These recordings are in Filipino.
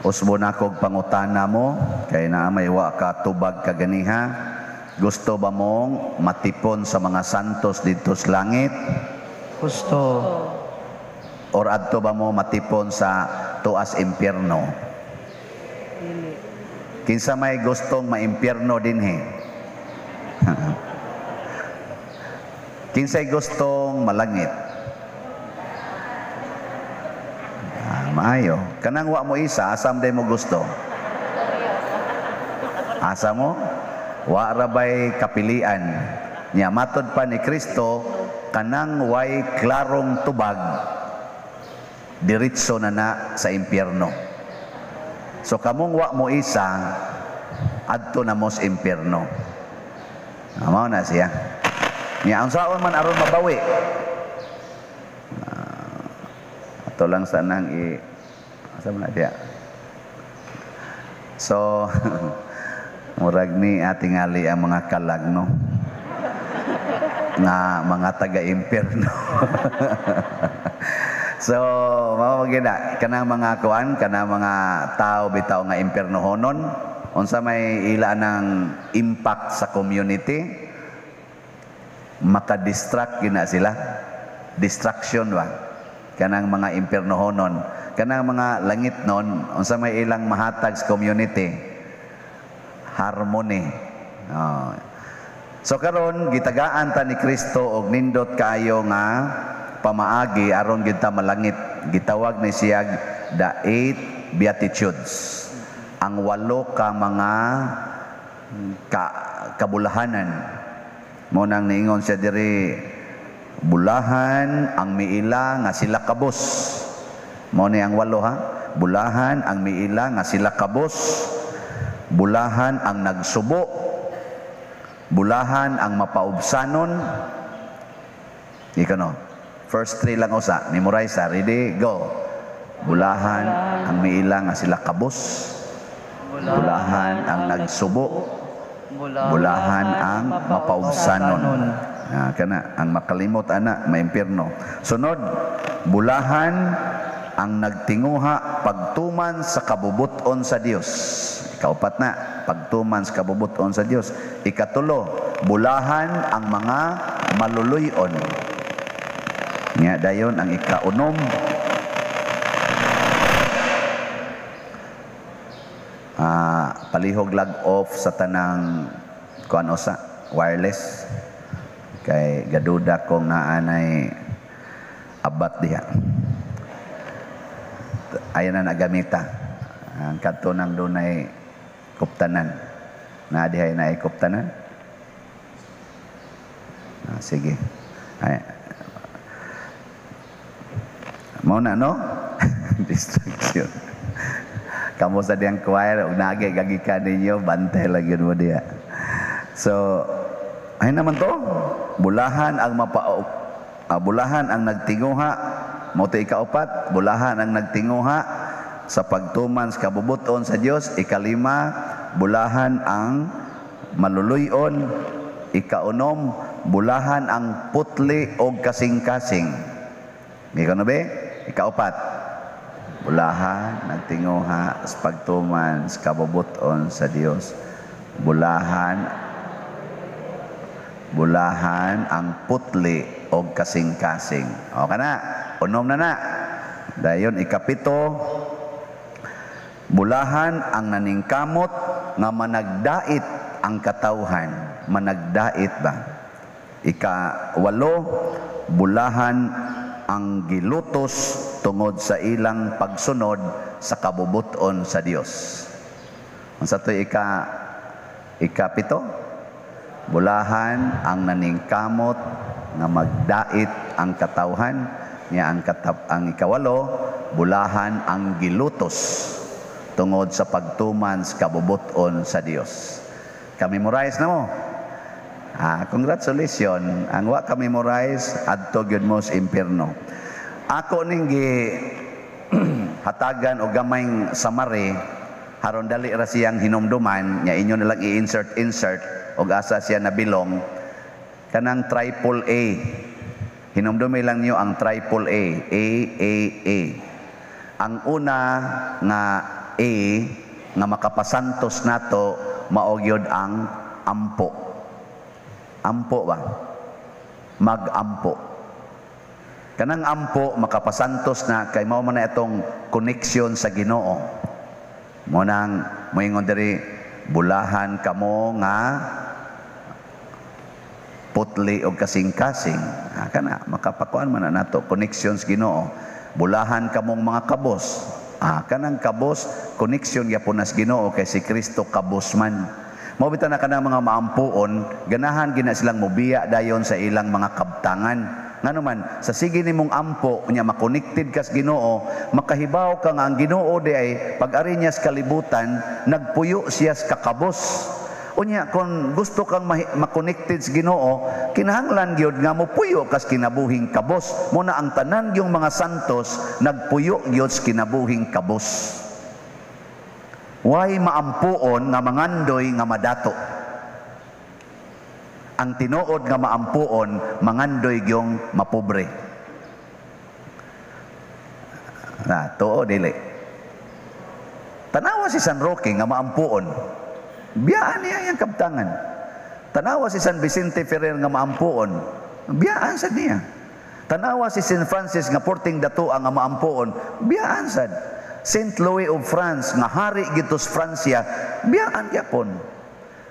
Usbon akog pangutana mo kay naa may wa ka tubag kaganiha. Gusto ba mong matipon sa mga santos dito sa langit? Gusto. Or adto ba mo matipon sa tuas impyerno? Kinsa may gustong maimpyerno dinhi? Kinsay gustong malangit? Maayo. Kanang wa mo isa, asam day mo gusto? Asa mo? Wa rabay kapilian. Nya matod pa ni Kristo, kanang way klarong tubag, diretso na sa impyerno. So kamong wa mo isa, adto na mo sa impyerno. Mao na siya. Nya ang saon man aron mabawi. Ato lang sanang asa man dia. So murag ni atingali ang mga kalag no. Nga mga taga-impyerno. So mao gina kanang mga kuan, kanang mga tao bitaw nga impyernohonon, unsa may ila ng impact sa community, maka-distract gina sila. Distraction ba? Kanang mga impyernohonon, kanang mga langit non, unsa may ilang mahatag sa community, harmony. So karon gitagaan ta ni Kristo og nindot kaayo nga pamaagi aron gid ta malangit. Gitawag ni siya the 8 beatitudes, ang 8 ka mga kabulahanan. Mo nang niingon siya diri, bulahan ang miila nga sila kabos. Mo ni ang 8 ha. Bulahan ang miila nga sila kabos. Bulahan ang nagsubo. Bulahan ang mapaubsanon. Ikaw no. First 3 lang usa. Memorize ha. Ready? Go. Bulahan ang miila nga sila kabos. Bulahan ang nagsubo. Bulahan ang mapaubsanon. Kana ang makalimot ana maimpyerno. Sunod, bulahan ang nagtinguha pagtuman sa kabubuton sa Dios. Ikaupat na, pagtuman sa kabubuton sa Dios. Ikatulo, bulahan ang mga maluluyon. Nya dayon ang ikaunom, palihog lag off sa tanang kuan usa wireless kay gaduda kong naanay abat diha. Ayan na nagamita ang kadto nang dunay kuptanan na diha na kuptanan. Sige ay mo na no. Distraction. Kamu sa diyang choir, nagay gagikan ninyo, bantay lang yun mo diya. So, ay naman to, bulahan ang bulahan ang nagtinguha, mo to ikaupat, bulahan ang nagtinguha sa pagtuman sa kabubuton sa Dios. Ikalima, bulahan ang maluluyon. Ikaunom, bulahan ang putli o kasing-kasing. Ikaw na ba? Ikaupat, bulahan nagtinguha sa pagtuman sa kabubuton sa Dios. Bulahan ang putli o kasing-kasing. O kana, unom na. Dayon ikapito, bulahan ang naningkamot nga managdait ang katawhan. Managdait ba? Ikawalo, bulahan ang gilutos tungod sa ilang pagsunod sa kabubuton sa Dios. Unsa to ikapito? Bulahan ang naningkamot nga magdait ang katawhan. Nya ang ikawalo, bulahan ang gilutos tungod sa pagtuman sa kabubuton sa Dios. Ka-memorize na mo? Congratulations. Ang wa ka-memorize, adto gyud mo sa impyerno. Ako ning hatagan o gamayng summary haron dali ra siyang hinumduman, nya inyo na lang i-insert og asa siya nabilong. Kanang triple A. Hinumdumi lang niyo ang triple A. A. Ang una nga A nga makapasantos nato mao gyud ang ampo. Ampo ba? Mag-ampo. Kanang ampo makapasantos na kay mao man na itong connection sa Ginoo. Mo nang moingon diri bulahan kamo nga putli og kasing-kasing. Kana makapakuan man na nato connection sa Ginoo. Bulahan kamong mga kabos. Kanang kabos connection gyapon nas Ginoo kay si Kristo kabos man. Mao bitan na kanang mga maampuon, ganahan gina silang mobiya dayon sa ilang mga kabtangan. Nganuman sa sige nimong ampo nya makonected kas Ginoo, makahibaw ka nga ang Ginoo di ay pag-ari niya sa kalibutan, nagpuyo siya sa kakabos. Unya kung gusto kang makonected sa Ginoo, kinahanglan gyud nga mopuyo kas kinabuhing kabos. Muna ang tanan yung mga santos nagpuyo gyud sa kinabuhing kabos. Way maampuon nga mangandoy nga madato. Ang tinuod nga maampuon mangandoy gyung mapobre. Tuo dili. Tanawa si San Roque nga maampuon. Biyaan niya yung kabtangan. Tanawa si San Vicente Ferrer nga maampuon. Biyaan sad niya. Tanawa si St. Francis nga porting datua nga maampuon. Biyaan sad. St. Louis of France nga hari gitos Francia. Biyaan gyapon.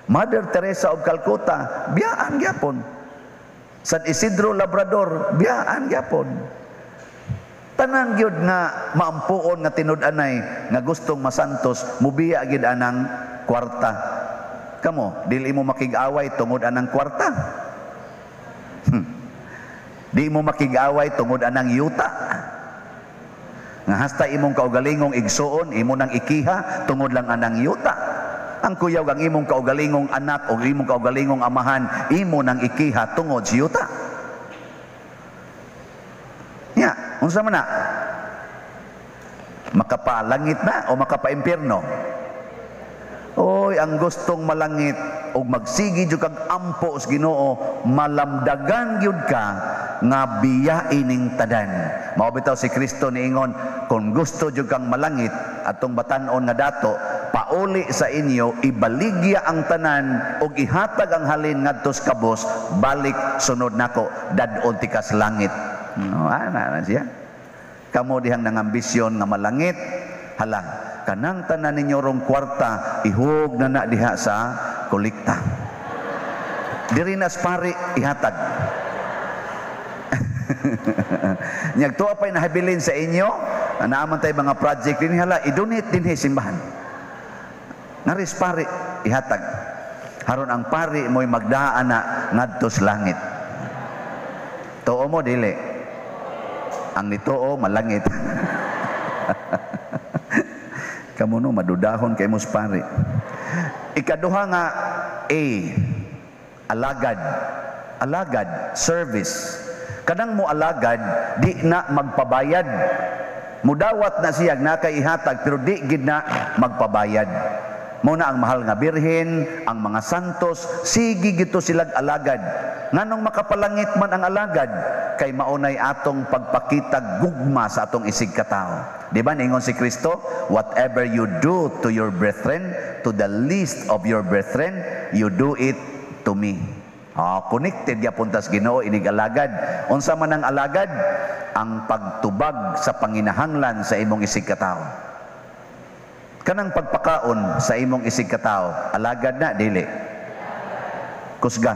Mother Teresa of Calcutta. Biyaan gyapon. San Isidro Labrador. Biyaan gyapon. Tanan gyud nga maampuon nga tinud-anay nga gustong masantos mubiya gid anang kwarta. Kamo, dili mo makig-away tungod anang kwarta. Di mo makig-away tungod anang yuta. Nga hasta imong kaugalingong igsuon, imo nang ikiha tungod lang anang yuta. Ang kuyaw ang imong kaugalingong anak o imong kaugalingong amahan, imo nang ikiha tungod sa yuta. Nya, unsa man na? Makapalangit na o makapaimpierno? Oy, ang gustong malangit og magsigi jud kag ampo sa Ginoo, malamdagan gyud ka nga biyain ning tanan. Mao bitaw si Kristo niingon, kung gusto jud kang malangit atong batan-on nga dato, pauli sa inyo ibaligya ang tanan ug ihatag ang halin ngadto sa kabos, balik sunod nako dad-on ti kas langit. Ana siya. Kamo dihang nangambisyon nga malangit, hala, kanang tanan ninyo rong kwarta ihug na diha sa kolekta. Diri nas pari ihatag. Nyag tuwa pa'y nahabilin sa inyo, naaman tayo mga project din, hala, i-donate din simbahan. Naris pari ihatag. Haron ang pari mo'y magdaan na ngadto sa langit. Tuo mo dili. Ang nituo malangit. Kamu no madudahon kay mos pare. Ikaduha nga alagad. Alagad, service. Kanang mo alagad, di na magpabayad. Mudawat na siya na kay ihatag pero di gid na magpabayad. Muna ang mahal nga birhen, ang mga santos, sige gito silag alagad. Nganong makapalangit man ang alagad, kay maunay atong pagpakita gugma sa atong isig katao. Di ba ningon si Kristo, whatever you do to your brethren, to the least of your brethren, you do it to me. Connected ya puntas Ginoo inig alagad. Unsa man ang alagad? Ang pagtubag sa panginahanglan sa imong isig katao. Kanang pagpakaon sa imong isig katao, alagad na dili. Kusga.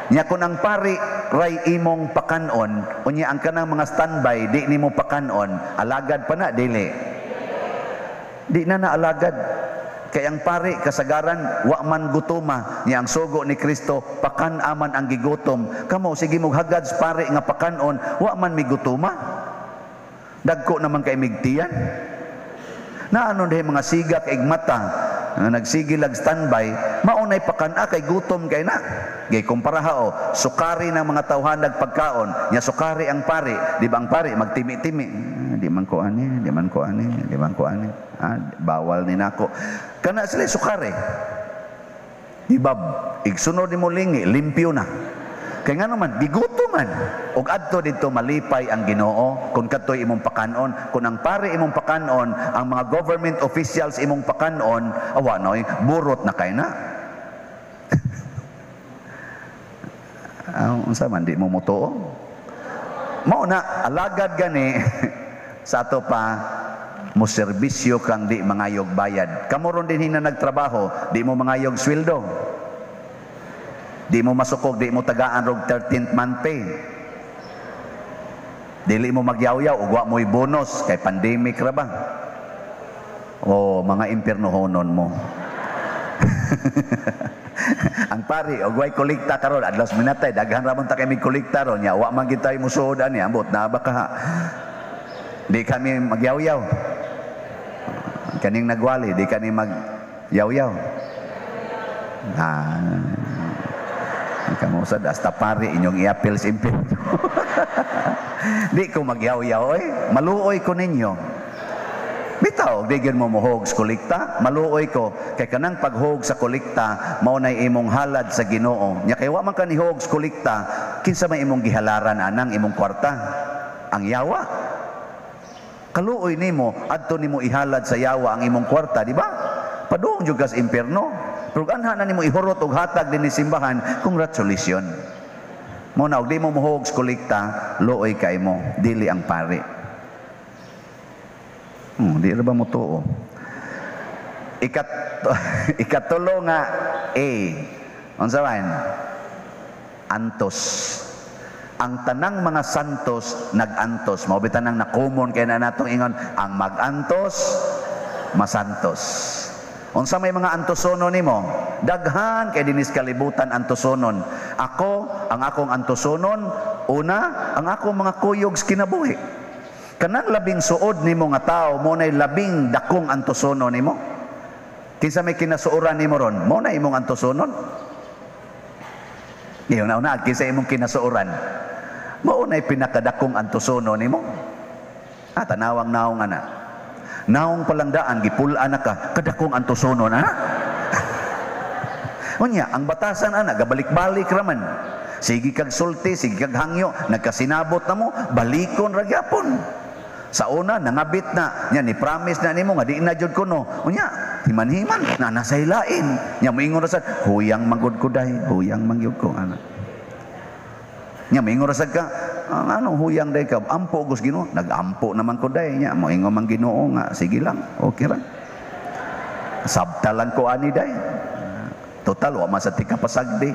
Nya kun ang pari ray imong pakanon, unya ang kanang mga standby di nimo pakanon, alagad pa na dili. Di na alagad. Kay ang pari kasagaran wa man gutuma, nya ang sugo ni Kristo pakan aman ang gigutom. Kamo sige mog hagad sa pari nga pakanon, wa man migutuma. Dagko naman kay migtiyan. Naano dihay mga siga kay mata nga nagsigilag standby, maunay pakana kay gutom kay na. Gay kumpara hao, sukari ng mga tawhan nagpagkaon, nya sukari ang pari, di ba ang pari magtimi-timi. Di man ko ani, di man ko ani, di man ko ani. Bawal ni nako. Kana sila sukari. Ibab, igsunod nimo lingi, limpyo na. Kay nga naman, biguto man. Og adto dito malipay ang Ginoo, kung katoy imong pakanon, kung ang pare imong pakanon, ang mga government officials imong pakanon, awa noy, burot na kay na. Unsa man di mo mutuo? Mao na alagad gani sa ato pa mo serbisyo kang di mangayog bayad. Kamo ron din hina nagtrabaho, di mo mangayog sweldo. Di mo masukog, di mo tagaan rog 13th month pay. Dili mo magyaw-yaw, ugwa mo'y bonus, kay pandemic ra ba? O, mga impyerno honon mo. Ang pari, ugway kolekta karon adlaw minatay, daghan ra man ta kay mig kolekta ron, nya wa man gid tayo musuod ani, ambot na ba ka? Di kami magyaw-yaw. Kaning nagwali, di kani magyaw-yaw. Kamu sad hasta pari inyong i-appeal sa impyerno. Di ko magyaw-yaw maluoy ko ninyo. Bitaw, di gyud mo mohog sa kolekta, maluoy ko kay kanang paghog sa kolekta mao nay imong halad sa Ginoo. Nya kay wa man ka nihog sa kolekta, kinsa may imong gihalaran anang imong kwarta? Ang yawa. Kaluoy nimo adto nimo ihalad sa yawa ang imong kwarta, di ba? Padung jud sa impyerno. Pero anha na nimo ihurot og hatag din ni simbahan, congratulations. Mo na og di mo mohog sa kolekta, luoy kay mo, dili ang pare. Di ra ba mo tuo? Ikatulo nga A. Unsa man? Antos. Ang tanang mga santos nag-antos. Mao bitan nang na-common kay na natong ingon, ang mag-antos masantos. Unsa may mga antosonon nimo? Daghan kay dinis kalibutan antosonon. Ang akong antosonon, una, ang akong mga kuyog sa kinabuhi. Kanang labing suod nimo nga tao, mo nay labing dakong antosonon nimo. Kinsa may kinasuoran nimo ron? Mo na imong antosonon. Iyon na kinsa imong kinasuoran? Mo nay pinakadakong antosonon nimo. Tanawang naong ana. Naong palang gipul-an na ka, kadakong antosonon, Unya, ang batasan, gabalik-balik raman. Sige kag sulti, sige kag hangyo, nagkasinabot na mo, balikon ragyapon. Sa una, nangabit na, nya, ni-promise na nimo nga, di na jud kuno. Unya, himan-himan, na nasaylain. Nya, moingon rasad, huyang manggod ko dahi, huyang mangyod ko, Nya, moingon rasad ka, huyang day ka, ampo gus Ginoo, nag-ampo naman ko day nya, moingon man Ginoo nga, sige lang, okay ra. Sabtalan ko ani day. Total wa man sa tikapasagdi.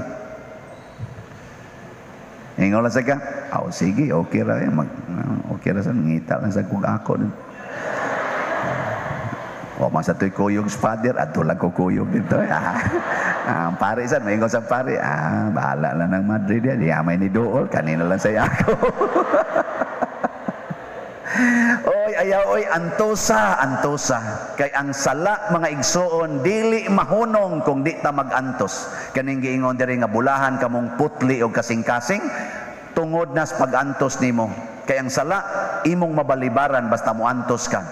Ingon lang sa ka, sige, okay ra, okay ra sa ngita lang sa kung ako. Wa man sa tuy kuyog sa father, adto lang ko kuyog dito. Ang pare san, may sa pare, bahala lang ng Madrid yan, may ni Dool, kanina lang saya ako. Oy, ayaw, antosa. Kay ang sala, mga igsoon, dili mahunong kung di ta mag-antos. Kaning giingon diri nga bulahan kamong putli o kasing-kasing, tungod na sa pag-antos nimo. Kay ang sala, imong mabalibaran basta mo antos ka.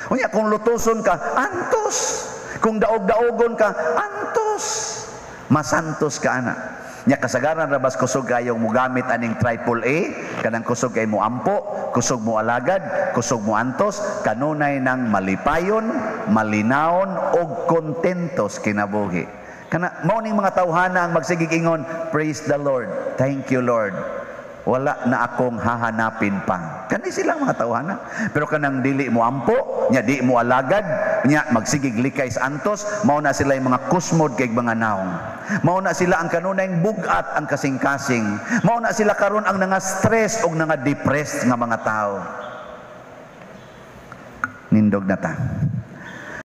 Unya, kung lutuson ka, antos. Kung daog-daogon ka, antos. Masantos ka ana. Nya kasagaran rabas kusog kayong mugamit aning AAA, kanang kusog kay mo ampo, kusog mo alagad, kusog mo antos, kanunay nang malipayon, malinaon og kontentos kinabuhi. Kana mao ning mga tawhana ang magsigig ingon, praise the Lord. Thank you Lord. Wala na akong hahanapin pa. Kani silang mga tawhana. Pero kanang dili mo ampo, nya di mo alagad, nya magsigig likay sa antos, mao na sila yung mga kusmod kay mga naong. Mao na sila ang kanunay bugat ang kasing-kasing. Mao na sila karon ang nga stress og nga depressed nga mga tao. Nindog na ta.